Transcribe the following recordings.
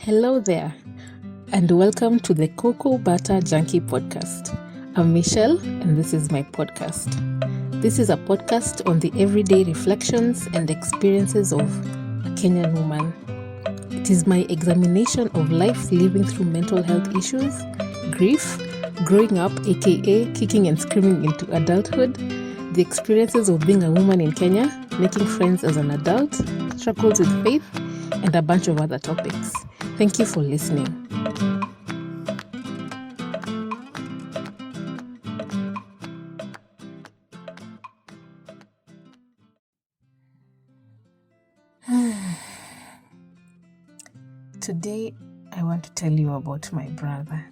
Hello there, and welcome to the Cocoa Butter Junkie podcast. I'm Michelle, and this is my podcast. This is a podcast on the everyday reflections and experiences of a Kenyan woman. It is my examination of life living through mental health issues, grief, growing up, aka kicking and screaming into adulthood, the experiences of being a woman in Kenya, making friends as an adult, struggles with faith, and a bunch of other topics. Thank you for listening. Today, I want to tell you about my brother.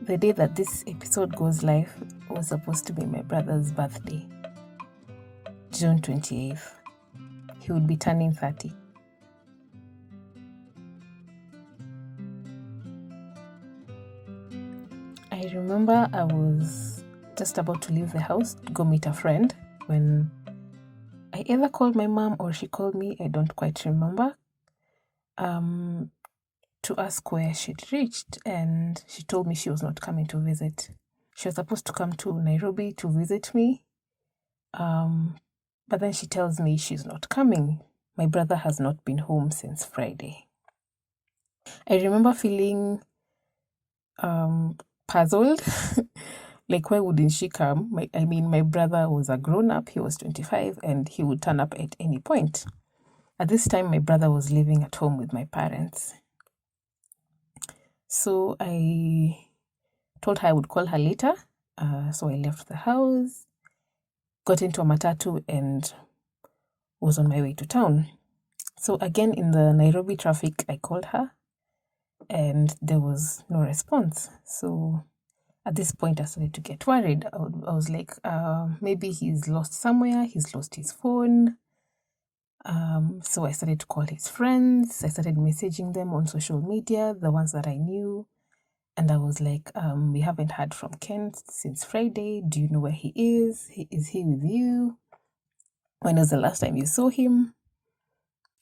The day that this episode goes live was supposed to be my brother's birthday, June 28th. He would be turning 30. I remember I was just about to leave the house to go meet a friend when I either called my mom or she called me, I don't quite remember, to ask where she'd reached, and she told me she was not coming to visit. She was supposed to come to Nairobi to visit me, but then she tells me she's not coming. My brother has not been home since Friday. I remember feeling puzzled. Like, why wouldn't she come? My brother was a grown-up. He was 25 and he would turn up at any point. At this time, my brother was living at home with my parents. So I told her I would call her later. So I left the house, got into a Matatu, and was on my way to town. So again, in the Nairobi traffic, I called her and there was no response. So at this point, I started to get worried. I was like, maybe he's lost somewhere. He's lost his phone. So I started to call his friends. I started messaging them on social media, the ones that I knew. And I was like, we haven't heard from Ken since Friday. Do you know where he is? Is he with you? When was the last time you saw him?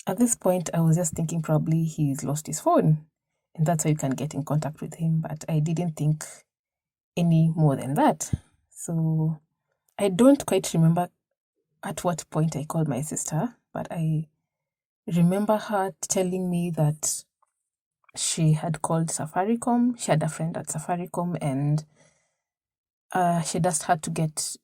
At this point, I was just thinking probably he's lost his phone. And that's how you can get in contact with him. But I didn't think any more than that. So I don't quite remember at what point I called my sister, but I remember her telling me that she had called Safaricom. She had a friend at Safaricom, and she just had to get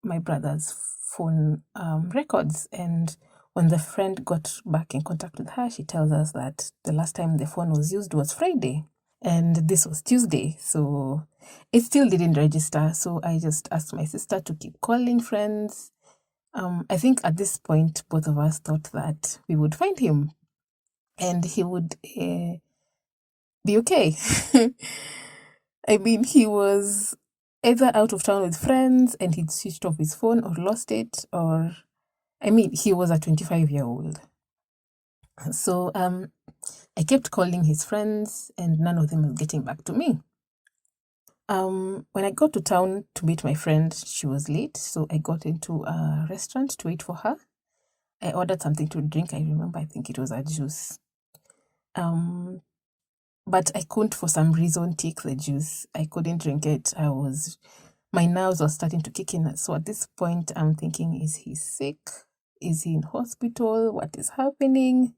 my brother's phone records. And when the friend got back in contact with her, she tells us that the last time the phone was used was Friday. And this was Tuesday, so it still didn't register. So I just asked my sister to keep calling friends. I think at this point, both of us thought that we would find him and he would be okay. I mean, he was either out of town with friends and he'd switched off his phone or lost it, or, I mean, he was a 25-year-old. So I kept calling his friends and none of them was getting back to me. When I got to town to meet my friend, she was late, so I got into a restaurant to wait for her. I ordered something to drink. I remember, I think it was a juice. But I couldn't, for some reason, take the juice. I couldn't drink it. My nerves were starting to kick in. So at this point, I'm thinking, is he sick? Is he in hospital? What is happening?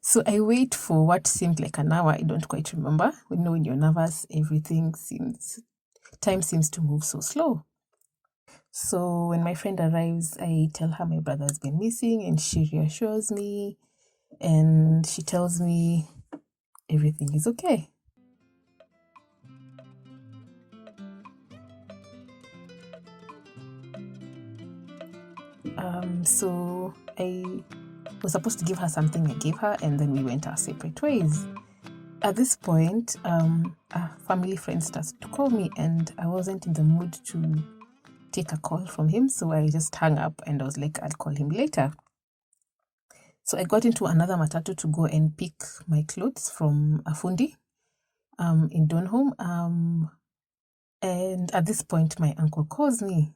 So I wait for what seemed like an hour. I don't quite remember. When you're nervous, time seems to move so slow. So when my friend arrives, I tell her my brother's been missing, and she reassures me, and she tells me everything is okay. So I was supposed to give her something. I gave her, and then we went our separate ways. At this point, a family friend started to call me, and I wasn't in the mood to take a call from him, so I just hung up and I was like, I'll call him later. So I got into another Matatu to go and pick my clothes from a Fundi in Donholm. And at this point, my uncle calls me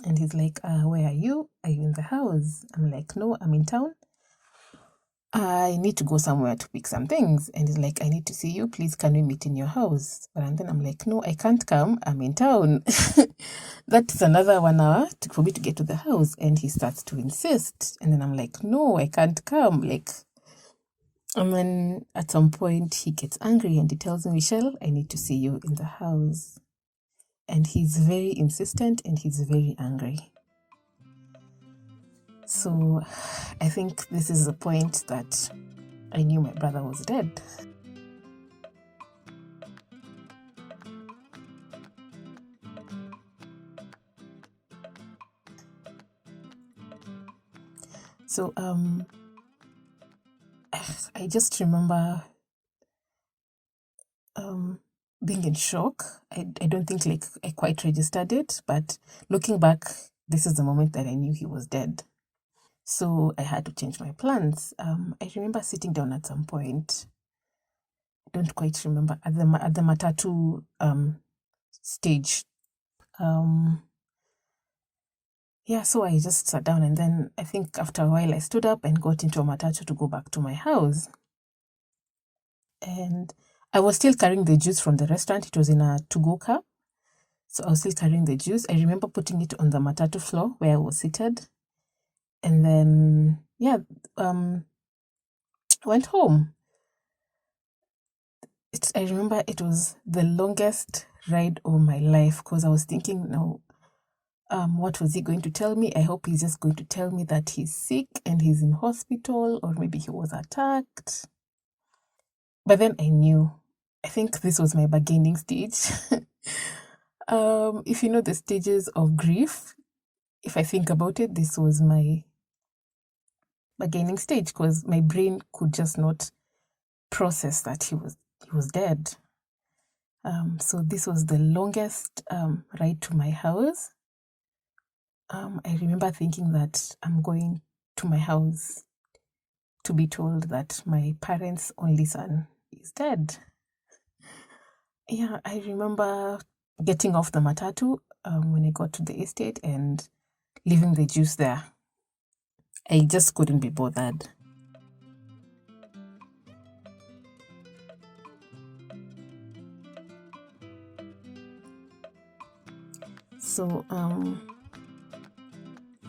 and he's like, where are you? Are you in the house? I'm like, no, I'm in town. I need to go somewhere to pick some things. And he's like, I need to see you. Please, can we meet in your house? And then I'm like, no, I can't come. I'm in town. That's another 1 hour for me to get to the house. And he starts to insist. And then I'm like, no, I can't come. And then at some point he gets angry and he tells me, Michelle, I need to see you in the house. And he's very insistent and he's very angry. So I think this is the point that I knew my brother was dead. So I just remember being in shock. I don't think I quite registered it, but looking back, this is the moment that I knew he was dead. So I had to change my plans. I remember sitting down at some point. I don't quite remember at the Matatu stage. So I just sat down, and then I think after a while I stood up and got into a Matatu to go back to my house. And I was still carrying the juice from the restaurant. It was in a to-go cup. So I was still carrying the juice. I remember putting it on the Matatu floor where I was seated. And then, went home. I remember it was the longest ride of my life because I was thinking, no, what was he going to tell me? I hope he's just going to tell me that he's sick and he's in hospital, or maybe he was attacked. But then I knew. I think this was my bargaining stage. If you know the stages of grief, if I think about it, this was my bargaining stage because my brain could just not process that he was dead. So this was the longest ride to my house. I remember thinking that I'm going to my house to be told that my parents' only son is dead. Yeah, I remember getting off the Matatu when I got to the estate and leaving the juice there. I just couldn't be bothered. So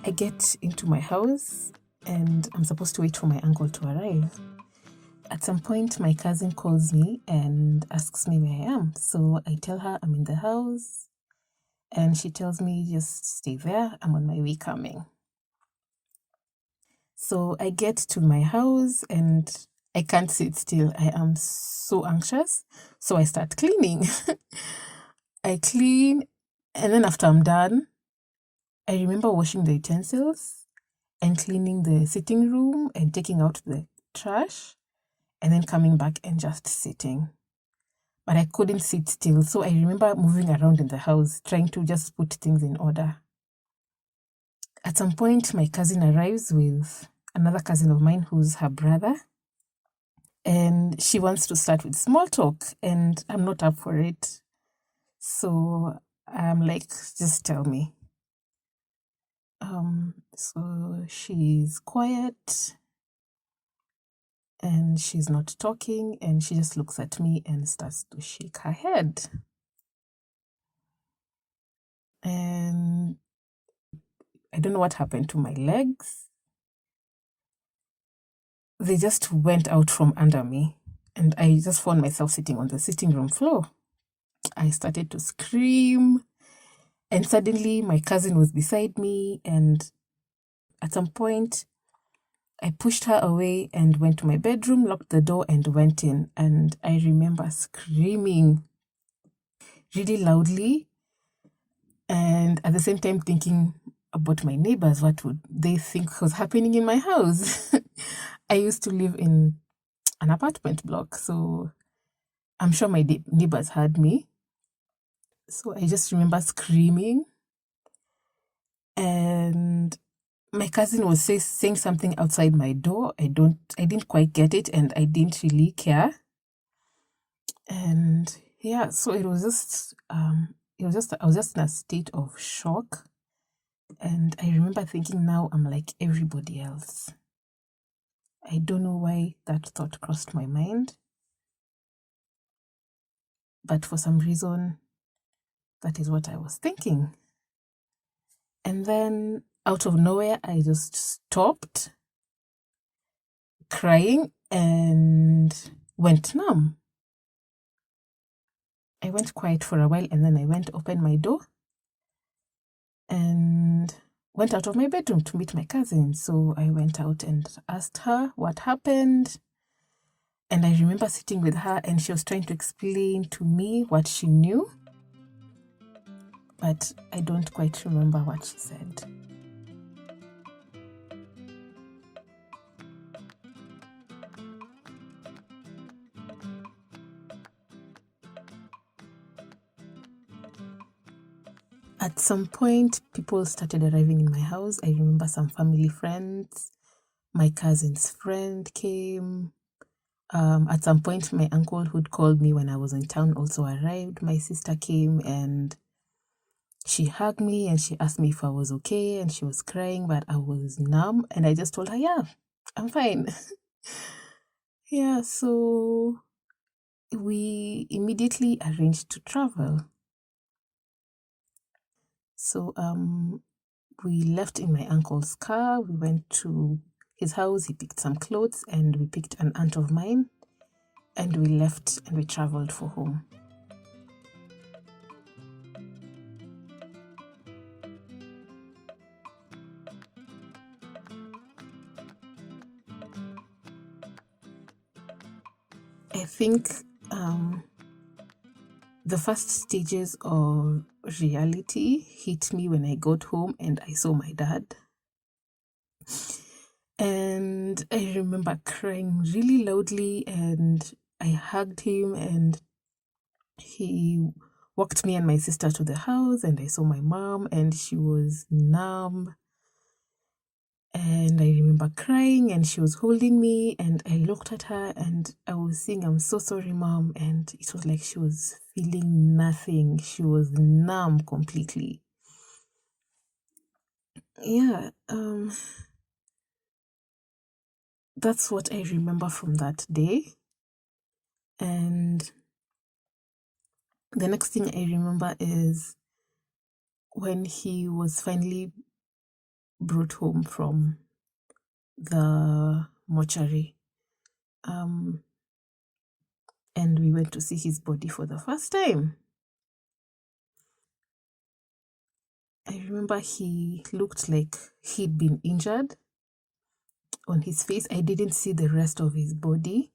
I get into my house and I'm supposed to wait for my uncle to arrive. At some point, my cousin calls me and asks me where I am. So I tell her I'm in the house, and she tells me just stay there. I'm on my way coming. So I get to my house and I can't sit still. I am so anxious. So I start cleaning. I clean, and then after I'm done, I remember washing the utensils and cleaning the sitting room and taking out the trash and then coming back and just sitting. But I couldn't sit still, so I remember moving around in the house, trying to just put things in order. At some point, my cousin arrives with another cousin of mine who's her brother, and she wants to start with small talk, and I'm not up for it. So I'm like, just tell me. So she's quiet and she's not talking, and she just looks at me and starts to shake her head. And I don't know what happened to my legs. They just went out from under me, and I just found myself sitting on the sitting room floor. I started to scream, and suddenly my cousin was beside me, and at some point I pushed her away and went to my bedroom, locked the door, and went in. And I remember screaming really loudly and at the same time thinking about my neighbors. What would they think was happening in my house? I used to live in an apartment block, so I'm sure my neighbors heard me. So I just remember screaming, and my cousin was saying something outside my door. I didn't quite get it, and I didn't really care. And yeah, so I was just in a state of shock. And I remember thinking, now I'm like everybody else. I don't know why that thought crossed my mind, but for some reason, that is what I was thinking. And then out of nowhere, I just stopped crying and went numb. I went quiet for a while, and then I went open my door and went out of my bedroom to meet my cousin. So I went out and asked her what happened. And I remember sitting with her, and she was trying to explain to me what she knew, but I don't quite remember what she said. At some point, people started arriving in my house. I remember some family friends. My cousin's friend came. At some point, my uncle who'd called me when I was in town also arrived. My sister came and she hugged me and she asked me if I was okay, and she was crying, but I was numb. And I just told her, yeah, I'm fine. Yeah, so we immediately arranged to travel. So we left in my uncle's car. We went to his house. He picked some clothes, and we picked an aunt of mine, and we left and we traveled for home. I think the first stages of reality hit me when I got home and I saw my dad. And I remember crying really loudly, and I hugged him, and he walked me and my sister to the house, and I saw my mom, and she was numb. And I remember crying, and she was holding me, and I looked at her and I was saying, I'm so sorry, Mom. And it was like she was feeling nothing. She was numb completely. Yeah, that's what I remember from that day. And the next thing I remember is when he was finally brought home from the mortuary. And we went to see his body for the first time. I remember he looked like he'd been injured on his face. I didn't see the rest of his body,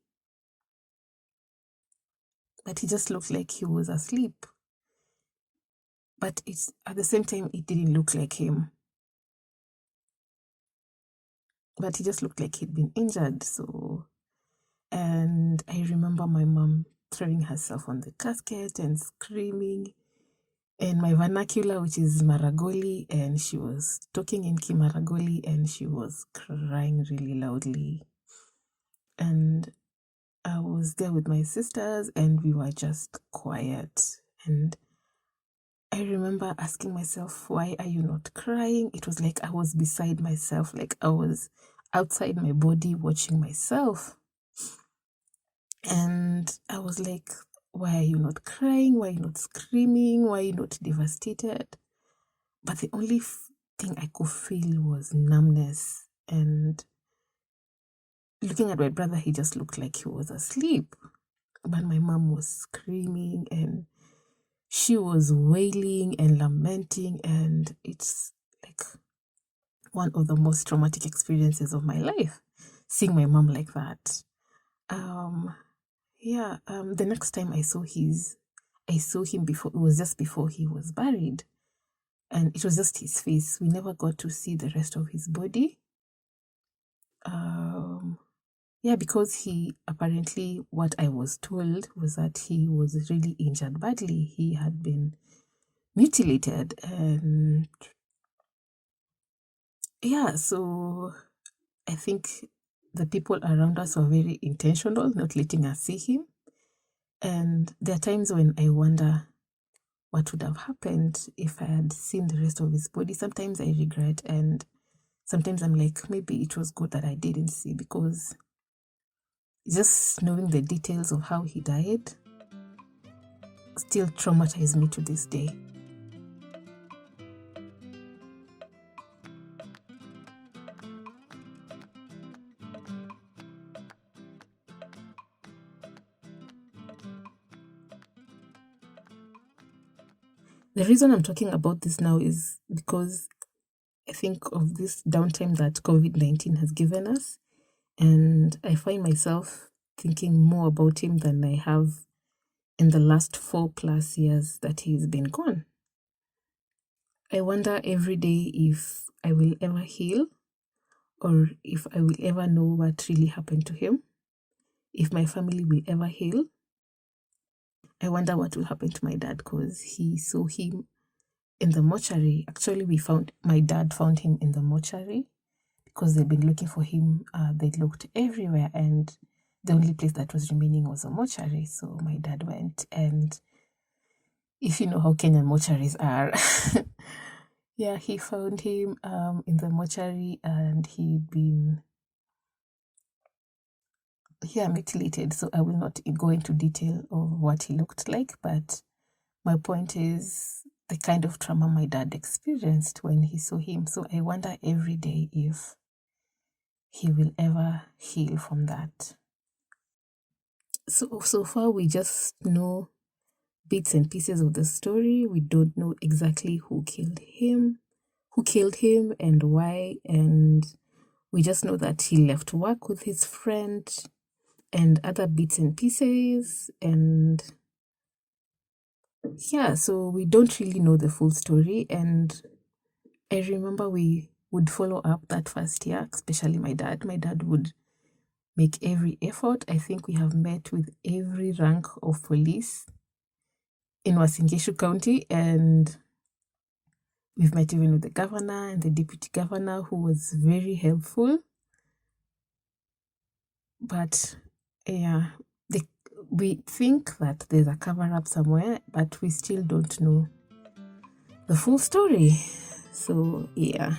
but he just looked like he was asleep. But it's at the same time, it didn't look like him. But he just looked like he'd been injured. And I remember my mom throwing herself on the casket and screaming in my vernacular, which is Maragoli, and she was talking in Maragoli, and she was crying really loudly. And I was there with my sisters, and we were just quiet. And I remember asking myself, why are you not crying? It was like I was beside myself, like I was outside my body watching myself. And I was like, why are you not crying? Why are you not screaming? Why are you not devastated? But the only thing I could feel was numbness. And looking at my brother, he just looked like he was asleep. But my mom was screaming and she was wailing and lamenting. And it's like one of the most traumatic experiences of my life, seeing my mom like that. The next time I saw him before, it was just before he was buried. And it was just his face. We never got to see the rest of his body. Because he apparently, what I was told was that he was really injured badly. He had been mutilated. And so I think the people around us were very intentional, not letting us see him. And there are times when I wonder what would have happened if I had seen the rest of his body. Sometimes I regret, and sometimes I'm like, maybe it was good that I didn't see, because just knowing the details of how he died still traumatized me to this day. The reason I'm talking about this now is because I think of this downtime that COVID-19 has given us, and I find myself thinking more about him than I have in the last 4+ years that he's been gone. I wonder every day if I will ever heal, or if I will ever know what really happened to him, if my family will ever heal. I wonder what will happen to my dad, because he saw him in the mortuary. Actually, my dad found him in the mortuary because they've been looking for him. They looked everywhere, and the only place that was remaining was a mortuary. So my dad went, and if you know how Kenyan mortuaries are, yeah, he found him in the mortuary, and he'd been mutilated. So I will not go into detail of what he looked like, but my point is the kind of trauma my dad experienced when he saw him. So I wonder every day if he will ever heal from that. So far we just know bits and pieces of the story. We don't know exactly who killed him, and why, and we just know that he left work with his friend and other bits and pieces, and yeah, so we don't really know the full story. And I remember we would follow up that first year, especially my dad. My dad would make every effort. I think we have met with every rank of police in Uasin Gishu County, and we've met even with the governor and the deputy governor, who was very helpful. But yeah, we think that there's a cover-up somewhere, but we still don't know the full story. So yeah.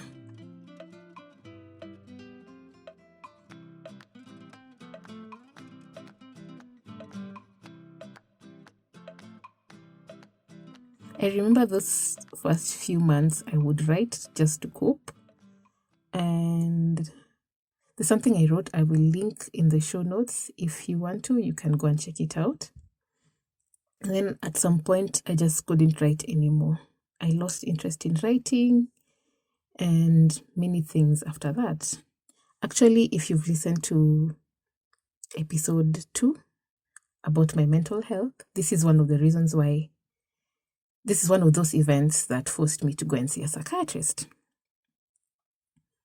I remember those first few months I would write just to cope. And there's something I wrote, I will link in the show notes. If you want to, you can go and check it out. And then at some point, I just couldn't write anymore. I lost interest in writing and many things after that. Actually, if you've listened to episode 2 about my mental health, this is one of those events that forced me to go and see a psychiatrist.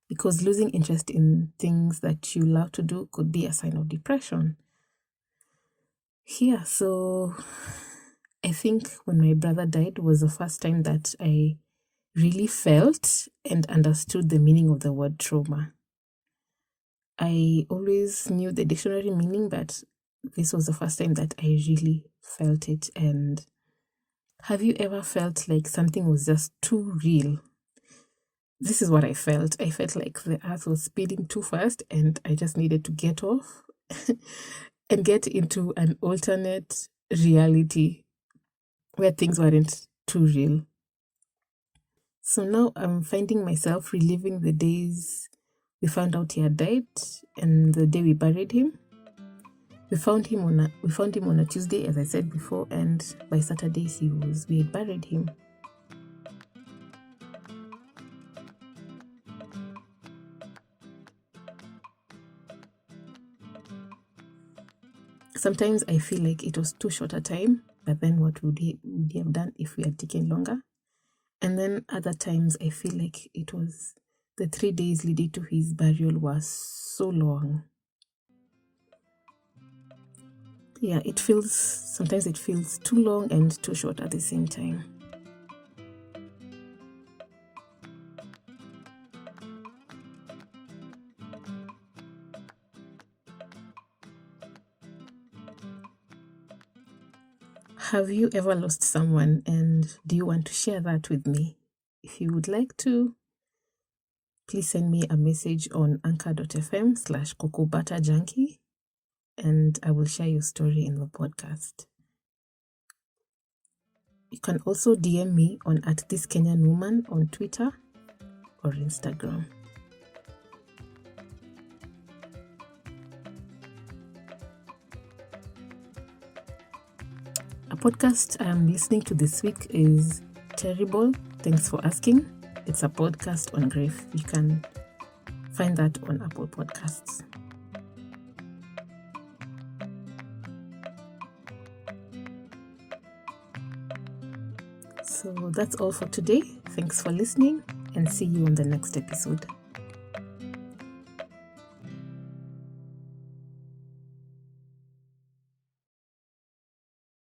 Because losing interest in things that you love to do could be a sign of depression. Yeah, so I think when my brother died was the first time that I really felt and understood the meaning of the word trauma. I always knew the dictionary meaning, but this was the first time that I really felt it. And have you ever felt like something was just too real? This is what I felt. I felt like the earth was speeding too fast, and I just needed to get off and get into an alternate reality where things weren't too real. So now I'm finding myself reliving the days we found out he had died and the day we buried him. We found him on a Tuesday, as I said before, and by Saturday we had buried him. Sometimes I feel like it was too short a time, but then what would he have done if we had taken longer? And then other times I feel like it was the 3 days leading to his burial was so long. Yeah, sometimes it feels too long and too short at the same time. Have you ever lost someone, and do you want to share that with me? If you would like to, please send me a message on anchor.fm/cocobutterjunkie, and I will share your story in the podcast. You can also DM me on @thiskenyanwoman on Twitter or Instagram. A podcast I am listening to this week is Terrible, Thanks for Asking. It's a podcast on grief. You can find that on Apple Podcasts. So that's all for today. Thanks for listening, and see you on the next episode.